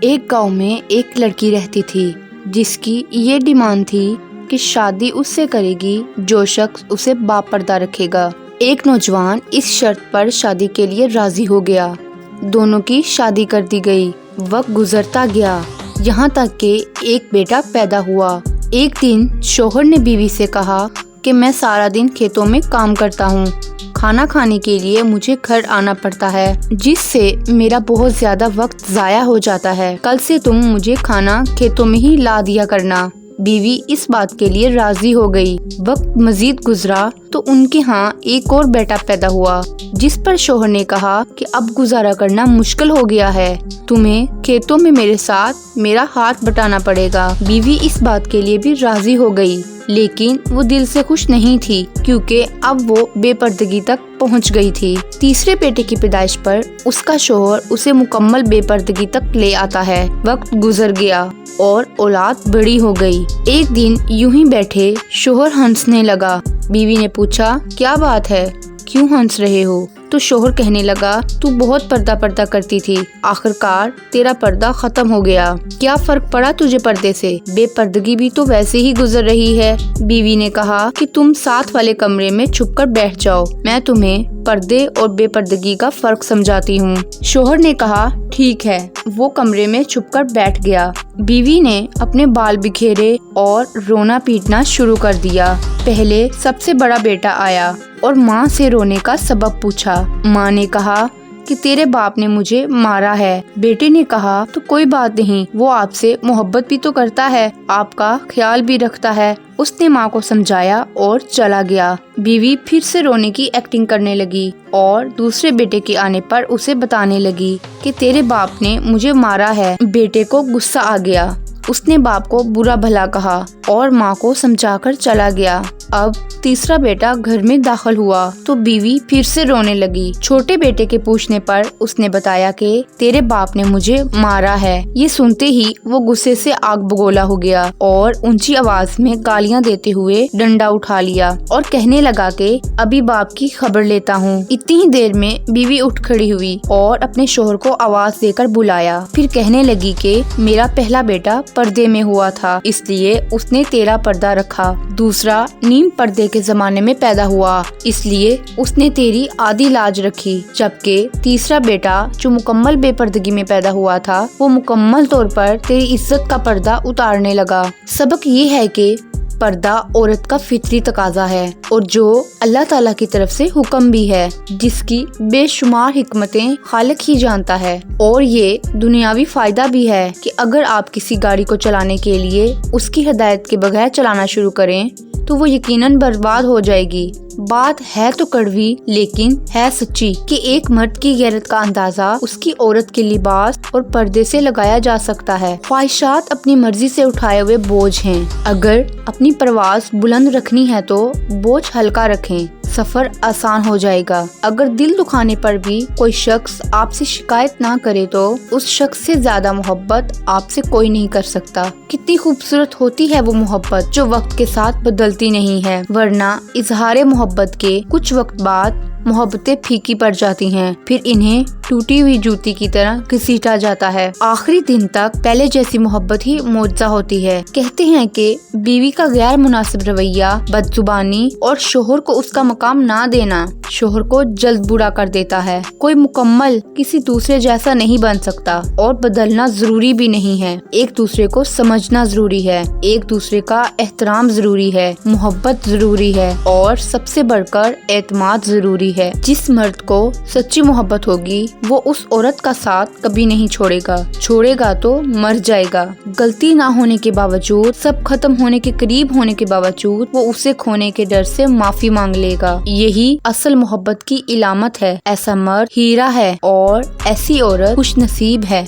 ایک گاؤں میں ایک لڑکی رہتی تھی جس کی یہ ڈیمانڈ تھی کہ شادی اس سے کرے گی جو شخص اسے باپردہ رکھے گا۔ ایک نوجوان اس شرط پر شادی کے لیے راضی ہو گیا۔ دونوں کی شادی کر دی گئی۔ وقت گزرتا گیا یہاں تک کہ ایک بیٹا پیدا ہوا۔ ایک دن شوہر نے بیوی سے کہا کہ میں سارا دن کھیتوں میں کام کرتا ہوں، کھانا کھانے کے لیے مجھے گھر آنا پڑتا ہے جس سے میرا بہت زیادہ وقت ضائع ہو جاتا ہے۔ کل سے تم مجھے کھانا کھیتوں میں ہی لا دیا کرنا۔ بیوی اس بات کے لیے راضی ہو گئی۔ وقت مزید گزرا تو ان کے ہاں ایک اور بیٹا پیدا ہوا جس پر شوہر نے کہا کہ اب گزارا کرنا مشکل ہو گیا ہے، تمہیں کھیتوں میں میرے ساتھ میرا ہاتھ بٹانا پڑے گا۔ بیوی اس بات کے لیے بھی راضی ہو گئی لیکن وہ دل سے خوش نہیں تھی کیونکہ اب وہ بے پردگی تک پہنچ گئی تھی۔ تیسرے بیٹے کی پیدائش پر اس کا شوہر اسے مکمل بے پردگی تک لے آتا ہے۔ وقت گزر گیا اور اولاد بڑی ہو گئی۔ ایک دن یوں ہی بیٹھے شوہر ہنسنے لگا۔ بیوی نے پوچھا کیا بات ہے، کیوں ہنس رہے ہو؟ تو شوہر کہنے لگا تو بہت پردہ کرتی تھی، آخرکار تیرا پردہ ختم ہو گیا۔ کیا فرق پڑا تجھے پردے سے؟ بے پردگی بھی تو ویسے ہی گزر رہی ہے۔ بیوی نے کہا کہ تم ساتھ والے کمرے میں چھپ کر بیٹھ جاؤ، میں تمہیں پردے اور بے پردگی کا فرق سمجھاتی ہوں۔ شوہر نے کہا ٹھیک ہے۔ وہ کمرے میں چھپ کر بیٹھ گیا۔ بیوی نے اپنے بال بکھیرے اور رونا پیٹنا شروع کر دیا۔ پہلے سب سے بڑا بیٹا آیا اور ماں سے رونے کا سبب پوچھا۔ ماں نے کہا کہ تیرے باپ نے مجھے مارا ہے۔ بیٹے نے کہا تو کوئی بات نہیں، وہ آپ سے محبت بھی تو کرتا ہے، آپ کا خیال بھی رکھتا ہے۔ اس نے ماں کو سمجھایا اور چلا گیا۔ بیوی پھر سے رونے کی ایکٹنگ کرنے لگی اور دوسرے بیٹے کے آنے پر اسے بتانے لگی کہ تیرے باپ نے مجھے مارا ہے۔ بیٹے کو غصہ آ گیا، اس نے باپ کو برا بھلا کہا اور ماں کو سمجھا کر چلا گیا۔ اب تیسرا بیٹا گھر میں داخل ہوا تو بیوی پھر سے رونے لگی۔ چھوٹے بیٹے کے پوچھنے پر اس نے بتایا کہ تیرے باپ نے مجھے مارا ہے۔ یہ سنتے ہی وہ غصے سے آگ بگولا ہو گیا اور اونچی آواز میں گالیاں دیتے ہوئے ڈنڈا اٹھا لیا اور کہنے لگا کہ ابھی باپ کی خبر لیتا ہوں۔ اتنی ہی دیر میں بیوی اٹھ کھڑی ہوئی اور اپنے شوہر کو آواز دے کر بلایا، پھر کہنے لگی کہ میرا پہلا بیٹا پردے میں ہوا تھا اس لیے اس نے تیرا پردہ رکھا، دوسرا نیم پردے کے زمانے میں پیدا ہوا اس لیے اس نے تیری آدھی لاج رکھی، جبکہ تیسرا بیٹا جو مکمل بے پردگی میں پیدا ہوا تھا وہ مکمل طور پر تیری عزت کا پردہ اتارنے لگا۔ سبق یہ ہے کہ پردہ عورت کا فطری تقاضا ہے اور جو اللہ تعالیٰ کی طرف سے حکم بھی ہے، جس کی بے شمار حکمتیں خالق ہی جانتا ہے۔ اور یہ دنیاوی فائدہ بھی ہے کہ اگر آپ کسی گاڑی کو چلانے کے لیے اس کی ہدایت کے بغیر چلانا شروع کریں تو وہ یقیناً برباد ہو جائے گی۔ بات ہے تو کڑوی لیکن ہے سچی کہ ایک مرد کی غیرت کا اندازہ اس کی عورت کے لباس اور پردے سے لگایا جا سکتا ہے۔ خواہشات اپنی مرضی سے اٹھائے ہوئے بوجھ ہیں، اگر اپنی پرواز بلند رکھنی ہے تو بوجھ ہلکا رکھیں، سفر آسان ہو جائے گا۔ اگر دل دکھانے پر بھی کوئی شخص آپ سے شکایت نہ کرے تو اس شخص سے زیادہ محبت آپ سے کوئی نہیں کر سکتا۔ کتنی خوبصورت ہوتی ہے وہ محبت جو وقت کے ساتھ بدلتی نہیں ہے، ورنہ اظہار محبت کے کچھ وقت بعد محبتیں پھیکی پڑ جاتی ہیں، پھر انہیں ٹوٹی ہوئی جوتی کی طرح گھسیٹا جاتا ہے۔ آخری دن تک پہلے جیسی محبت ہی معجزہ ہوتی ہے۔ کہتے ہیں کہ بیوی کا غیر مناسب رویہ، بد زبانی اور شوہر کو اس کا مقام نہ دینا شوہر کو جلد برا کر دیتا ہے۔ کوئی مکمل کسی دوسرے جیسا نہیں بن سکتا اور بدلنا ضروری بھی نہیں ہے۔ ایک دوسرے کو سمجھنا ضروری ہے، ایک دوسرے کا احترام ضروری ہے، محبت ضروری ہے اور سب سے بڑھ کر اعتماد ضروری ہے۔ جس مرد کو سچی محبت ہوگی وہ اس عورت کا ساتھ کبھی نہیں چھوڑے گا تو مر جائے گا۔ غلطی نہ ہونے کے باوجود، سب ختم ہونے کے قریب ہونے کے باوجود وہ اسے کھونے کے ڈر سے معافی مانگ لے گا۔ یہی اصل محبت کی علامت ہے۔ ایسا مرد ہیرا ہے اور ایسی عورت خوش نصیب ہے۔